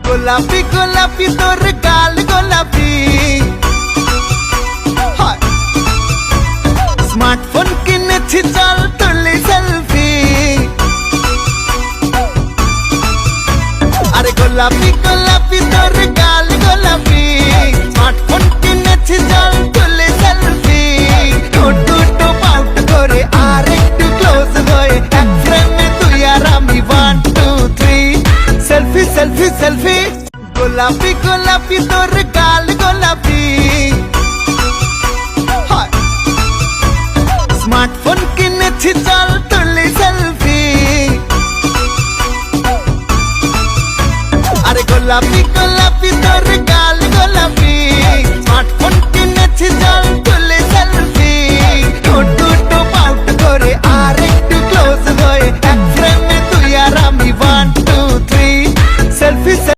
গোলাপি গোলাপি তোর গাল গোলাপি, স্মার্টফোন কিনেছি চল তুলি সেলফি। আরে গোলাপি গোলাপি তোর গাল গোলাপি, স্মার্টফোন কিনেছি চল তুলি সেলফি। ঠোঁট পাউট করে আর একটু ক্লোজ হয়ে এক ফ্রেমে তুই আর আমি 1 2 3 সেলফি সেলফি সেলফি। গোলাপি গোলাপি তোর গাল গোলাপি, স্মার্টফোন কিনেছি চল তুলি সেলফি। আরে গোলাপি গোলাপি তোর গাল গোলাপি, স্মার্টফোন কিনেছি চল